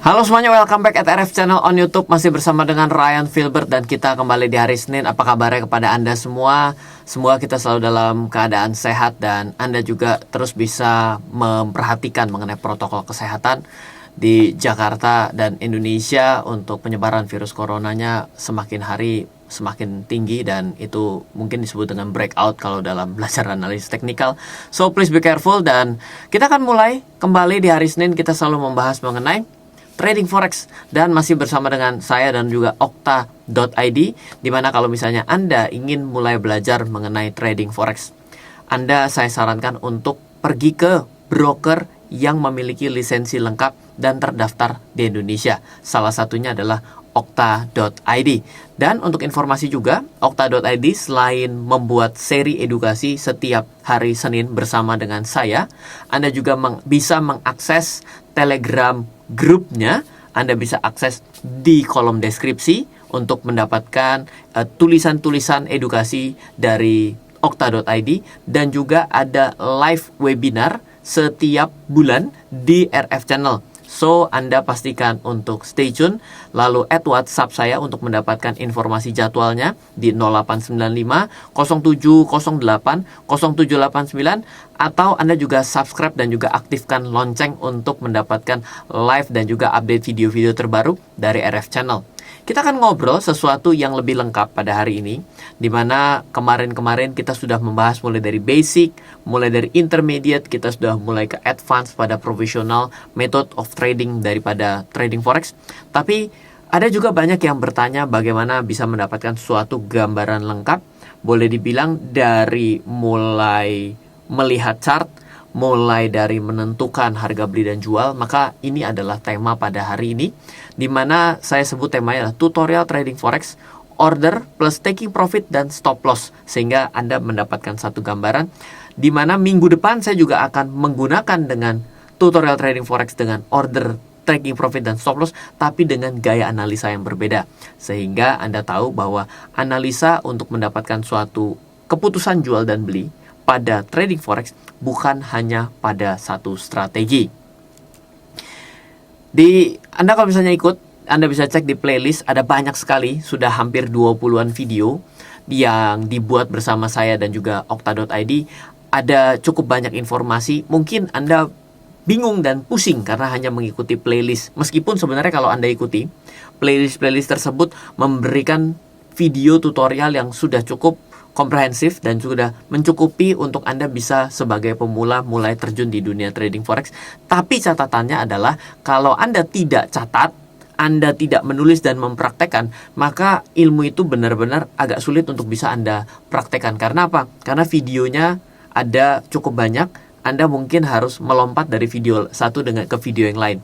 Halo semuanya, welcome back at RF Channel on YouTube. Masih bersama dengan Ryan Filbert dan kita kembali di hari Senin. Apa kabarnya kepada Anda semua? Semoga kita selalu dalam keadaan sehat dan Anda juga terus bisa memperhatikan mengenai protokol kesehatan di Jakarta dan Indonesia untuk penyebaran virus coronanya semakin hari semakin tinggi, dan itu mungkin disebut dengan breakout kalau dalam belajar analisis teknikal. So please be careful, dan kita akan mulai kembali di hari Senin. Kita selalu membahas mengenai trading forex dan masih bersama dengan saya dan juga Okta.id, dimana kalau misalnya Anda ingin mulai belajar mengenai trading forex, saya sarankan untuk pergi ke broker yang memiliki lisensi lengkap dan terdaftar di Indonesia. Salah satunya adalah Okta.id. Dan untuk informasi juga, Okta.id selain membuat seri edukasi setiap hari Senin bersama dengan saya, Anda juga bisa mengakses Telegram grupnya. Anda bisa akses di kolom deskripsi untuk mendapatkan tulisan-tulisan edukasi dari Okta.id, dan juga ada live webinar setiap bulan di RF Channel. So, Anda pastikan untuk stay tune, lalu add WhatsApp saya untuk mendapatkan informasi jadwalnya di 0895 0708 0789, atau Anda juga subscribe dan juga aktifkan lonceng untuk mendapatkan live dan juga update video-video terbaru dari RF Channel. Kita akan ngobrol sesuatu yang lebih lengkap pada hari ini, dimana kemarin-kemarin kita sudah membahas mulai dari basic, mulai dari intermediate, kita sudah mulai ke advance pada professional method of trading daripada trading forex. Tapi ada juga banyak yang bertanya bagaimana bisa mendapatkan suatu gambaran lengkap, boleh dibilang dari mulai melihat chart, mulai dari menentukan harga beli dan jual. Maka ini adalah tema pada hari ini, di mana saya sebut temanya adalah tutorial trading forex, order plus taking profit dan stop loss, sehingga Anda mendapatkan satu gambaran, di mana minggu depan saya juga akan menggunakan dengan tutorial trading forex dengan order, taking profit dan stop loss, tapi dengan gaya analisa yang berbeda, sehingga Anda tahu bahwa analisa untuk mendapatkan suatu keputusan jual dan beli pada trading forex bukan hanya pada satu strategi. Anda kalau misalnya ikut, Anda bisa cek di playlist, ada banyak sekali, sudah hampir 20-an video yang dibuat bersama saya dan juga Okta.id. Ada cukup banyak informasi. Mungkin Anda bingung dan pusing karena hanya mengikuti playlist. Meskipun sebenarnya kalau Anda ikuti playlist tersebut memberikan video tutorial yang sudah cukup komprehensif dan sudah mencukupi untuk Anda bisa sebagai pemula mulai terjun di dunia trading forex. Tapi catatannya adalah kalau Anda tidak catat, Anda tidak menulis dan mempraktekkan, maka ilmu itu benar-benar agak sulit untuk bisa Anda praktekkan. Karena apa? Karena videonya ada cukup banyak, Anda mungkin harus melompat dari video satu ke video yang lain.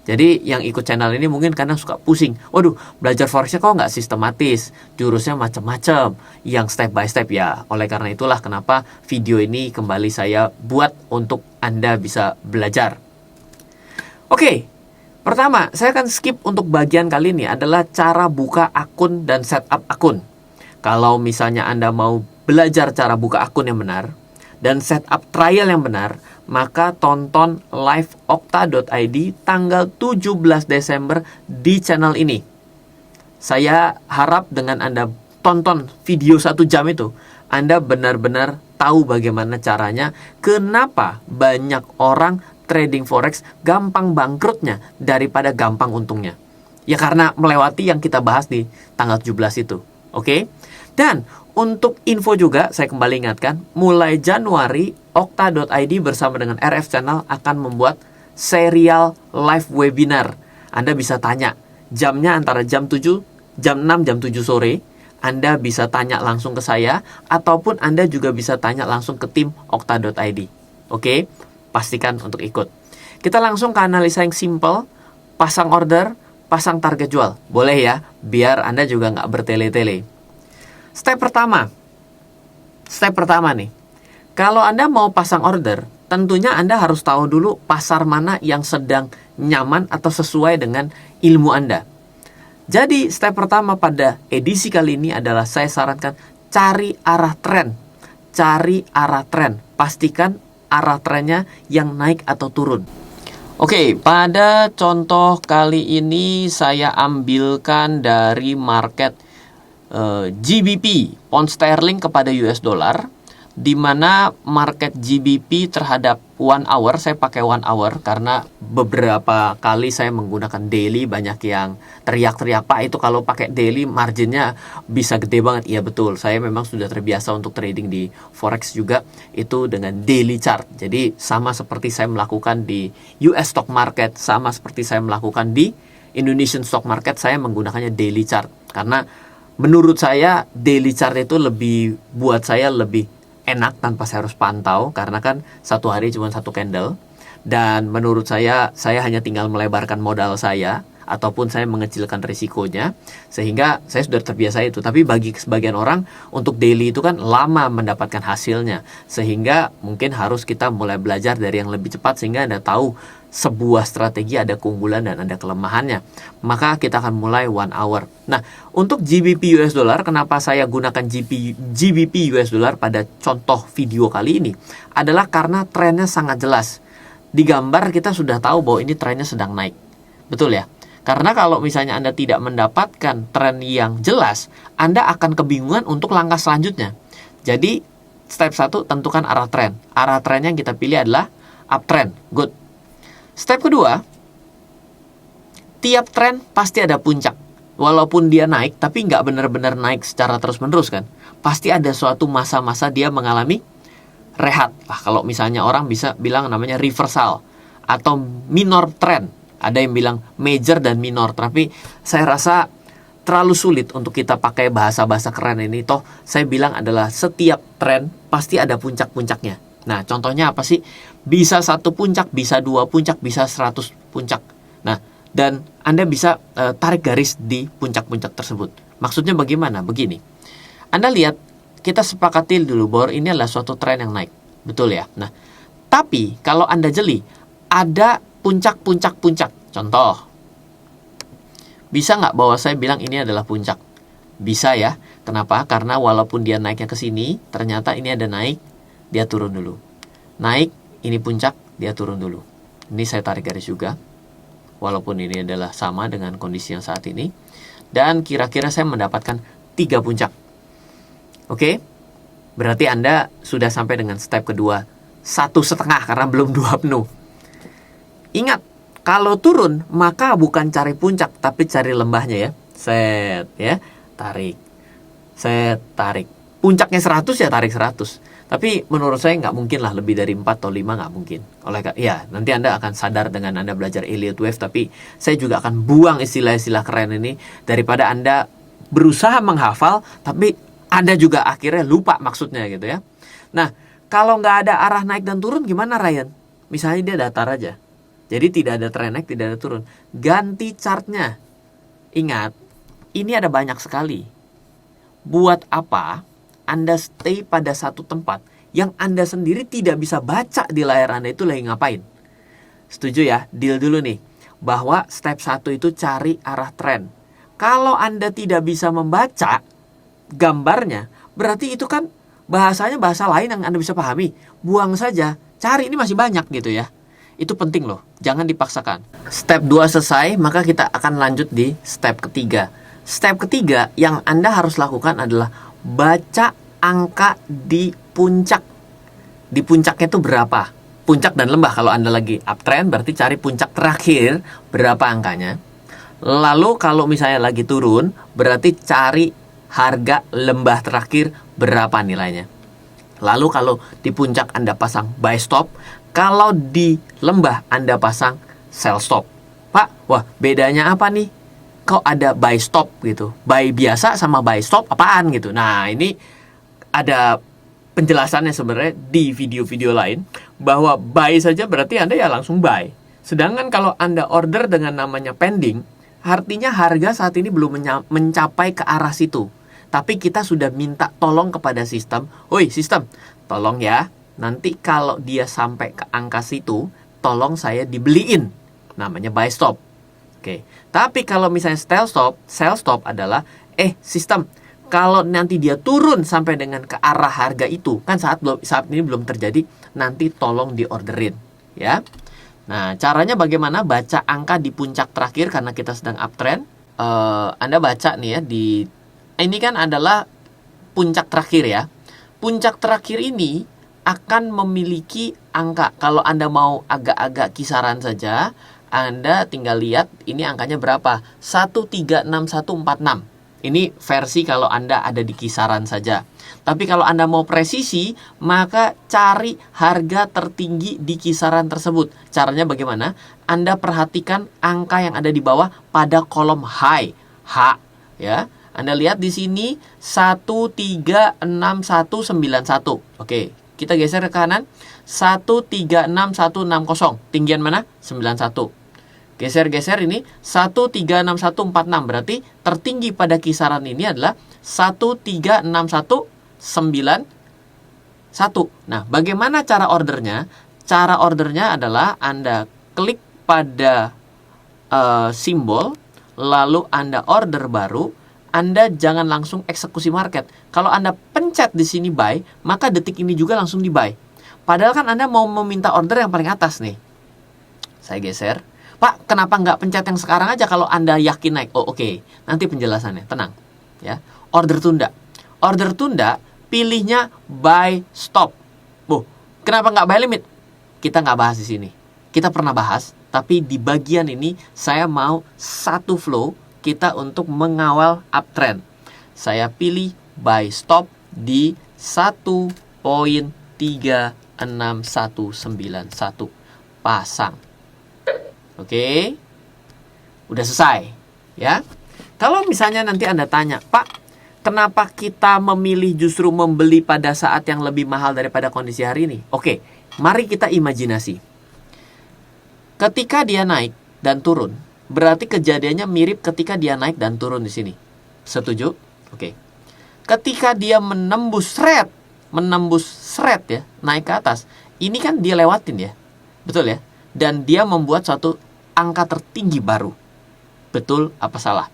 Jadi yang ikut channel ini mungkin kadang suka pusing. Waduh, belajar forexnya kok nggak sistematis, jurusnya macam-macam, yang step by step ya. Oleh karena itulah kenapa video ini kembali saya buat untuk Anda bisa belajar. Oke, pertama saya akan skip untuk bagian kali ini adalah cara buka akun dan setup akun. Kalau misalnya Anda mau belajar cara buka akun yang benar dan setup trial yang benar, maka tonton live Okta.id tanggal 17 Desember di channel ini. Saya harap dengan Anda tonton video 1 jam itu, Anda benar-benar tahu bagaimana caranya, kenapa banyak orang trading forex gampang bangkrutnya daripada gampang untungnya. Ya karena melewati yang kita bahas di tanggal 17 itu. Oke? Dan untuk info juga, saya kembali ingatkan, mulai Januari, Okta.id bersama dengan RF Channel akan membuat serial live webinar. Anda bisa tanya, jamnya antara jam 7, jam 6, jam 7 sore. Anda bisa tanya langsung ke saya, ataupun Anda juga bisa tanya langsung ke tim Okta.id. Oke? Pastikan untuk ikut. Kita langsung ke analisa yang simple, pasang order, pasang target jual. Boleh ya, biar Anda juga nggak bertele-tele. Step pertama nih, kalau Anda mau pasang order, tentunya Anda harus tahu dulu pasar mana yang sedang nyaman atau sesuai dengan ilmu Anda. Jadi step pertama pada edisi kali ini adalah saya sarankan cari arah tren. Pastikan arah trennya yang naik atau turun. Oke, pada contoh kali ini saya ambilkan dari market GBP, pound sterling kepada US dollar, di mana market GBP terhadap 1 hour, saya pakai 1 hour karena beberapa kali saya menggunakan daily, banyak yang teriak-teriak, Pak itu kalau pakai daily marginnya bisa gede banget. Iya betul, saya memang sudah terbiasa untuk trading di forex juga itu dengan daily chart. Jadi sama seperti saya melakukan di US stock market, sama seperti saya melakukan di Indonesian stock market, saya menggunakannya daily chart karena menurut saya daily chart itu lebih, buat saya lebih enak tanpa saya harus pantau karena kan satu hari cuma satu candle, dan menurut saya hanya tinggal melebarkan modal saya ataupun saya mengecilkan risikonya sehingga saya sudah terbiasa itu. Tapi bagi sebagian orang untuk daily itu kan lama mendapatkan hasilnya, sehingga mungkin harus kita mulai belajar dari yang lebih cepat sehingga Anda tahu sebuah strategi ada keunggulan dan ada kelemahannya. Maka kita akan mulai 1 hour. Nah, untuk GBP US dollar, kenapa saya gunakan GBP US dollar pada contoh video kali ini adalah karena trennya sangat jelas. Di gambar kita sudah tahu bahwa ini trennya sedang naik. Betul ya? Karena kalau misalnya Anda tidak mendapatkan tren yang jelas, Anda akan kebingungan untuk langkah selanjutnya. Jadi, step 1 tentukan arah tren. Arah trennya yang kita pilih adalah uptrend. Good. Step kedua, tiap tren pasti ada puncak. Walaupun dia naik, tapi nggak benar-benar naik secara terus-menerus kan. Pasti ada suatu masa-masa dia mengalami rehat. Kalau misalnya orang bisa bilang namanya reversal atau minor trend. Ada yang bilang major dan minor, tapi saya rasa terlalu sulit untuk kita pakai bahasa-bahasa keren ini. Toh saya bilang adalah setiap tren pasti ada puncak-puncaknya. Nah, contohnya apa sih? Bisa 1 puncak, bisa 2 puncak, bisa 100 puncak. Nah, dan Anda bisa tarik garis di puncak-puncak tersebut. Maksudnya bagaimana? Begini. Anda lihat, kita sepakati dulu bahwa ini adalah suatu tren yang naik. Betul ya? Nah, tapi kalau Anda jeli, ada puncak-puncak-puncak. Contoh, bisa nggak bahwa saya bilang ini adalah puncak? Bisa ya. Kenapa? Karena walaupun dia naiknya ke sini, ternyata ini ada naik, dia turun dulu. Naik, ini puncak, dia turun dulu. Ini saya tarik garis juga. Walaupun ini adalah sama dengan kondisi yang saat ini. Dan kira-kira saya mendapatkan 3 puncak. Oke? Berarti Anda sudah sampai dengan step kedua. 1,5 karena belum 2 penuh. Ingat, kalau turun, maka bukan cari puncak, tapi cari lembahnya ya. Set, ya. Tarik. Set, tarik. Puncaknya 100 ya tarik 100. Tapi menurut saya nggak mungkin lah lebih dari 4 atau 5, nggak mungkin. Ya, nanti Anda akan sadar dengan Anda belajar Elliott Wave, tapi saya juga akan buang istilah-istilah keren ini daripada Anda berusaha menghafal, tapi Anda juga akhirnya lupa maksudnya gitu ya. Nah, kalau nggak ada arah naik dan turun gimana Ryan? Misalnya dia datar aja. Jadi tidak ada tren naik, tidak ada turun. Ganti chartnya. Ingat, ini ada banyak sekali. Buat apa Anda stay pada satu tempat yang Anda sendiri tidak bisa baca di layar Anda itu lagi ngapain? Setuju ya? Deal dulu nih. Bahwa step 1 itu cari arah tren. Kalau Anda tidak bisa membaca gambarnya, berarti itu kan bahasanya bahasa lain yang Anda bisa pahami. Buang saja. Cari, ini masih banyak gitu ya. Itu penting loh. Jangan dipaksakan. Step 2 selesai, maka kita akan lanjut di step ketiga. Step ketiga yang Anda harus lakukan adalah baca angka di puncak. Di puncaknya itu berapa? Puncak dan lembah. Kalau Anda lagi uptrend berarti cari puncak terakhir berapa angkanya. Lalu kalau misalnya lagi turun berarti cari harga lembah terakhir berapa nilainya. Lalu kalau di puncak Anda pasang buy stop, kalau di lembah Anda pasang sell stop. Pak, wah bedanya apa nih? Kok ada buy stop gitu? Buy biasa sama buy stop apaan gitu? Nah, ini ada penjelasannya sebenarnya di video-video lain, bahwa buy saja berarti Anda ya langsung buy. Sedangkan kalau Anda order dengan namanya pending, artinya harga saat ini belum mencapai ke arah situ. Tapi kita sudah minta tolong kepada sistem, "Woi sistem, tolong ya, nanti kalau dia sampai ke angka situ, tolong saya dibeliin." Namanya buy stop. Oke. Tapi kalau misalnya sell stop adalah sistem, kalau nanti dia turun sampai dengan ke arah harga itu, kan saat ini belum terjadi, nanti tolong diorderin, ya. Nah, caranya bagaimana? Baca angka di puncak terakhir karena kita sedang uptrend. Anda baca nih ya, ini kan adalah puncak terakhir ya. Puncak terakhir ini akan memiliki angka. Kalau Anda mau agak-agak kisaran saja, Anda tinggal lihat ini angkanya berapa. 136146. Ini versi kalau Anda ada di kisaran saja. Tapi kalau Anda mau presisi, maka cari harga tertinggi di kisaran tersebut. Caranya bagaimana? Anda perhatikan angka yang ada di bawah pada kolom high, H, ya. Anda lihat di sini 136191. Oke, kita geser ke kanan. 136160. Tinggian mana? 91. Geser-geser ini 136146. Berarti tertinggi pada kisaran ini adalah 136191. Nah, bagaimana cara ordernya? Cara ordernya adalah Anda klik pada simbol, lalu Anda order baru. Anda jangan langsung eksekusi market. Kalau Anda pencet di sini buy, maka detik ini juga langsung di buy. Padahal kan Anda mau meminta order yang paling atas nih. Saya geser. Pak, kenapa nggak pencet yang sekarang aja kalau Anda yakin naik? Oh, oke. Nanti penjelasannya, tenang. Ya, order tunda. Order tunda, pilihnya buy stop. Kenapa nggak buy limit? Kita nggak bahas di sini. Kita pernah bahas, tapi di bagian ini saya mau satu flow kita untuk mengawal uptrend. Saya pilih buy stop di 1.36191. Pasang. Oke, udah selesai ya. Kalau misalnya nanti Anda tanya, Pak, kenapa kita memilih justru membeli pada saat yang lebih mahal daripada kondisi hari ini? Oke, mari kita imajinasi. Ketika dia naik dan turun, berarti kejadiannya mirip ketika dia naik dan turun di sini. Setuju? Oke. Ketika dia menembus thread ya, naik ke atas, ini kan dia lewatin ya, betul ya? Dan dia membuat suatu angka tertinggi baru. Betul apa salah?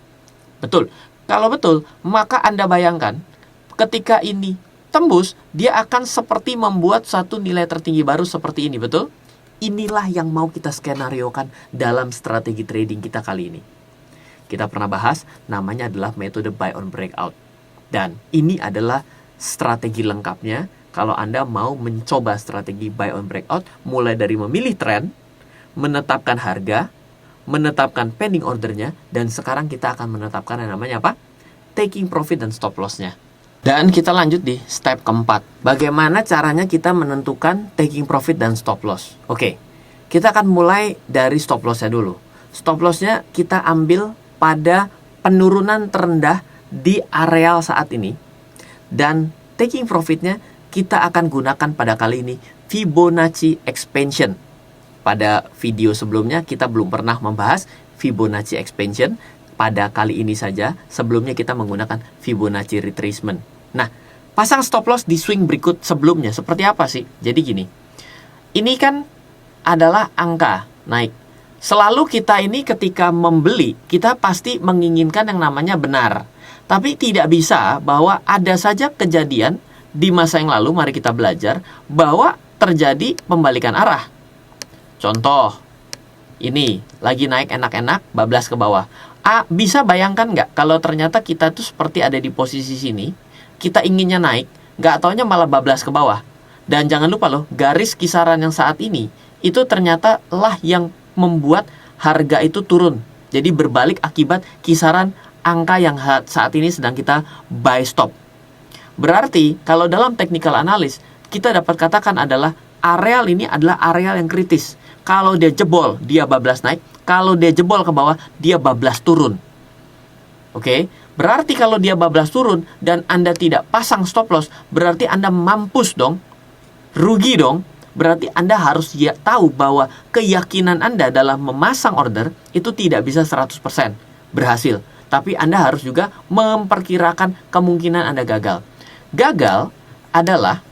Betul. Kalau betul, maka Anda bayangkan ketika ini tembus, dia akan seperti membuat satu nilai tertinggi baru seperti ini, betul? Inilah yang mau kita skenariokan dalam strategi trading kita kali ini. Kita pernah bahas, namanya adalah metode buy on breakout. Dan ini adalah strategi lengkapnya kalau Anda mau mencoba strategi buy on breakout, mulai dari memilih tren, menetapkan harga, menetapkan pending ordernya, dan sekarang kita akan menetapkan yang namanya apa? Taking profit dan stop loss-nya. Dan kita lanjut di step keempat. Bagaimana caranya kita menentukan taking profit dan stop loss? Oke, kita akan mulai dari stop loss-nya dulu. Stop loss-nya kita ambil pada penurunan terendah di areal saat ini. Dan taking profit-nya kita akan gunakan pada kali ini Fibonacci expansion. Pada video sebelumnya kita belum pernah membahas Fibonacci expansion. Pada kali ini saja, sebelumnya kita menggunakan Fibonacci retracement. Nah, pasang stop loss di swing berikut sebelumnya seperti apa sih? Jadi gini, ini kan adalah angka naik. Selalu kita ini ketika membeli, kita pasti menginginkan yang namanya benar. Tapi tidak bisa bahwa ada saja kejadian di masa yang lalu, mari kita belajar, bahwa terjadi pembalikan arah. Contoh, ini lagi naik enak-enak, bablas ke bawah. Bisa bayangkan nggak kalau ternyata kita tuh seperti ada di posisi sini, kita inginnya naik, nggak taunya malah bablas ke bawah. Dan jangan lupa loh, garis kisaran yang saat ini, itu ternyata lah yang membuat harga itu turun. Jadi berbalik akibat kisaran angka yang saat ini sedang kita buy stop. Berarti kalau dalam technical analysis, kita dapat katakan adalah areal ini adalah areal yang kritis. Kalau dia jebol, dia bablas naik. Kalau dia jebol ke bawah, dia bablas turun. Oke, berarti kalau dia bablas turun dan Anda tidak pasang stop loss, berarti Anda mampus dong. Rugi dong. Berarti Anda harus tahu bahwa keyakinan Anda dalam memasang order itu tidak bisa 100% berhasil. Tapi Anda harus juga memperkirakan kemungkinan Anda gagal. Gagal adalah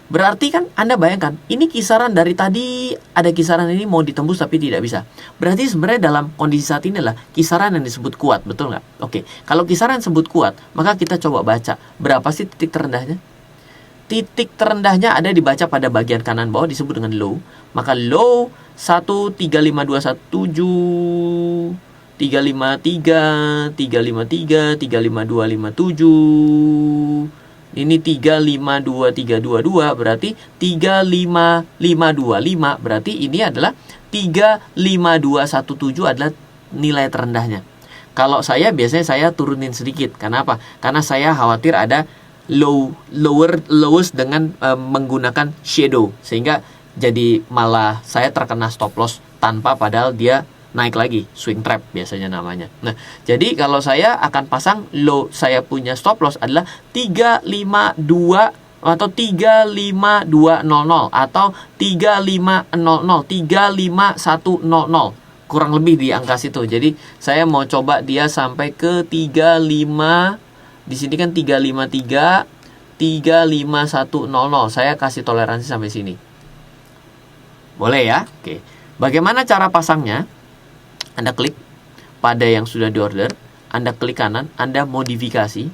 berarti kan Anda bayangkan, ini kisaran dari tadi, ada kisaran ini mau ditembus tapi tidak bisa. Berarti sebenarnya dalam kondisi saat ini adalah kisaran yang disebut kuat, betul nggak? Oke, kalau kisaran disebut kuat, maka kita coba baca, berapa sih titik terendahnya? titik terendahnya ada dibaca pada bagian kanan bawah disebut dengan low. Maka low 1352117, 353, 353, 35257. Ini 352322 berarti 35525, berarti ini adalah 35217 adalah nilai terendahnya. Kalau saya biasanya saya turunin sedikit. Kenapa? Karena saya khawatir ada lowest dengan menggunakan shadow, sehingga jadi malah saya terkena stop loss tanpa, padahal dia naik lagi, swing trap biasanya namanya. Nah, jadi kalau saya akan pasang low, saya punya stop loss adalah 352 atau 35200 atau 35100, kurang lebih di angka situ. Jadi saya mau coba dia sampai ke 35, di sini kan 353, 35100. Saya kasih toleransi sampai sini. Boleh ya? Oke. Bagaimana cara pasangnya? Anda klik pada yang sudah diorder, Anda klik kanan, Anda modifikasi,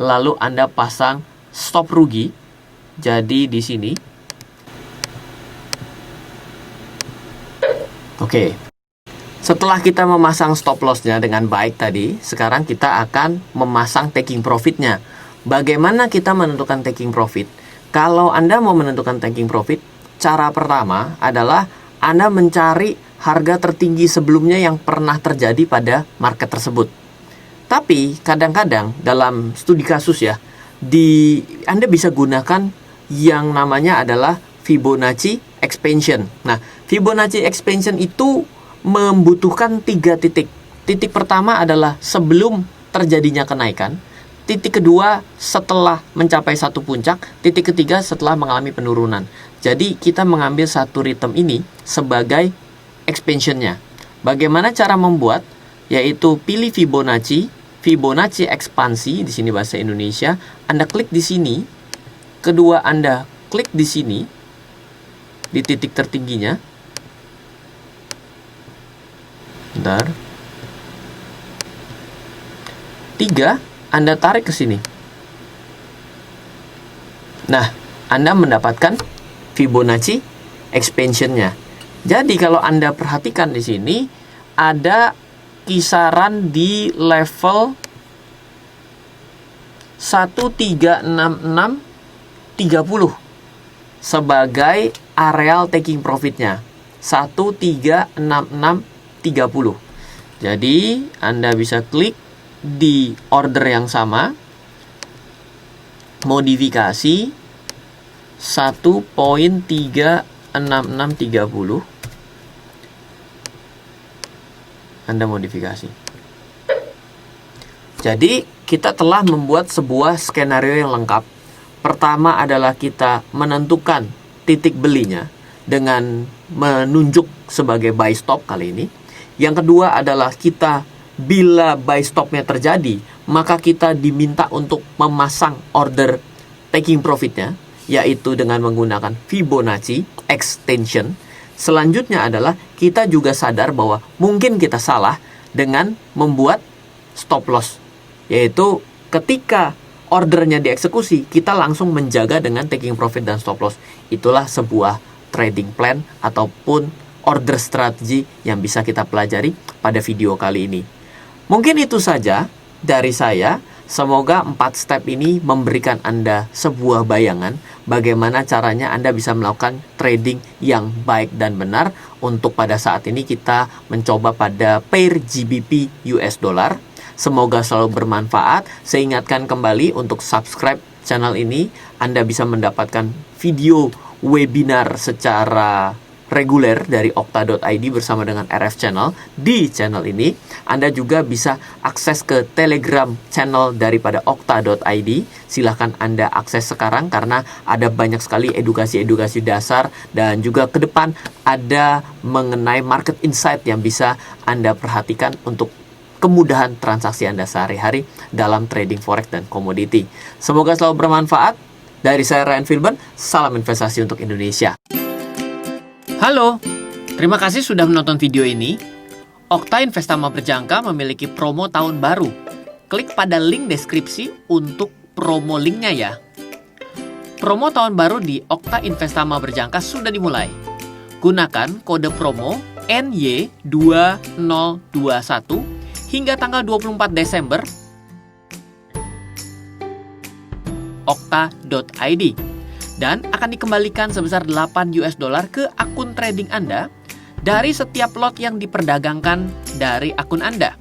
lalu Anda pasang stop rugi. Jadi di sini. Oke. Setelah kita memasang stop lossnya dengan baik tadi, sekarang kita akan memasang taking profitnya. Bagaimana kita menentukan taking profit? Kalau Anda mau menentukan taking profit, cara pertama adalah Anda mencari harga tertinggi sebelumnya yang pernah terjadi pada market tersebut. Tapi kadang-kadang dalam studi kasus ya, Anda bisa gunakan yang namanya adalah Fibonacci expansion. Nah, Fibonacci expansion itu membutuhkan 3 titik. Titik pertama adalah sebelum terjadinya kenaikan. Titik kedua setelah mencapai satu puncak. Titik ketiga setelah mengalami penurunan. Jadi kita mengambil satu rhythm ini sebagai expansionnya. Bagaimana cara membuat? Yaitu pilih Fibonacci, Fibonacci ekspansi di sini bahasa Indonesia. Anda klik di sini. Kedua Anda klik di sini di titik tertingginya. Bentar. 3, Anda tarik ke sini. Nah, Anda mendapatkan Fibonacci expansionnya. Jadi kalau Anda perhatikan di sini ada kisaran di level 136630 sebagai areal taking profitnya. 136630. Jadi Anda bisa klik di order yang sama, modifikasi 1.36630. Anda modifikasi. Jadi kita telah membuat sebuah skenario yang lengkap. Pertama adalah kita menentukan titik belinya dengan menunjuk sebagai buy stop kali ini. Yang kedua adalah kita bila buy stopnya terjadi, maka kita diminta untuk memasang order taking profitnya, yaitu dengan menggunakan Fibonacci extension. Selanjutnya adalah kita juga sadar bahwa mungkin kita salah dengan membuat stop loss, yaitu ketika ordernya dieksekusi, kita langsung menjaga dengan taking profit dan stop loss. Itulah sebuah trading plan ataupun order strategi yang bisa kita pelajari pada video kali ini. Mungkin itu saja dari saya. Semoga 4 step ini memberikan Anda sebuah bayangan bagaimana caranya Anda bisa melakukan trading yang baik dan benar. Untuk pada saat ini kita mencoba pada pair GBP US dollar. Semoga selalu bermanfaat. Saya ingatkan kembali untuk subscribe channel ini. Anda bisa mendapatkan video webinar secara reguler dari okta.id bersama dengan RF Channel di channel ini. Anda juga bisa akses ke Telegram channel daripada okta.id. Silahkan Anda akses sekarang karena ada banyak sekali edukasi-edukasi dasar dan juga ke depan ada mengenai market insight yang bisa Anda perhatikan untuk kemudahan transaksi Anda sehari-hari dalam trading forex dan komoditi. Semoga selalu bermanfaat. Dari saya Ryan Filbert, salam investasi untuk Indonesia. Halo, terima kasih sudah menonton video ini. Okta Investama Berjangka memiliki promo tahun baru. Klik pada link deskripsi untuk promo linknya ya. Promo tahun baru di Okta Investama Berjangka sudah dimulai. Gunakan kode promo NY2021 hingga tanggal 24 Desember okta.id dan akan dikembalikan sebesar $8 ke akun trading Anda dari setiap lot yang diperdagangkan dari akun Anda.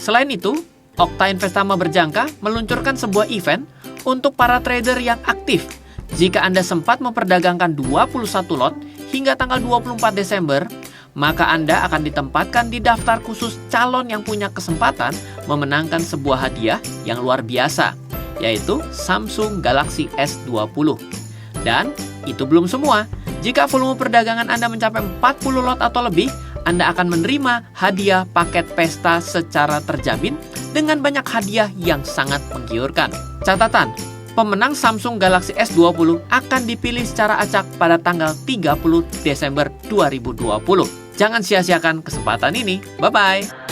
Selain itu, Okta Investama Berjangka meluncurkan sebuah event untuk para trader yang aktif. Jika Anda sempat memperdagangkan 21 lot hingga tanggal 24 Desember, maka Anda akan ditempatkan di daftar khusus calon yang punya kesempatan memenangkan sebuah hadiah yang luar biasa, yaitu Samsung Galaxy S20. Dan itu belum semua. Jika volume perdagangan Anda mencapai 40 lot atau lebih, Anda akan menerima hadiah paket pesta secara terjamin dengan banyak hadiah yang sangat menggiurkan. Catatan, pemenang Samsung Galaxy S20 akan dipilih secara acak pada tanggal 30 Desember 2020. Jangan sia-siakan kesempatan ini. Bye-bye!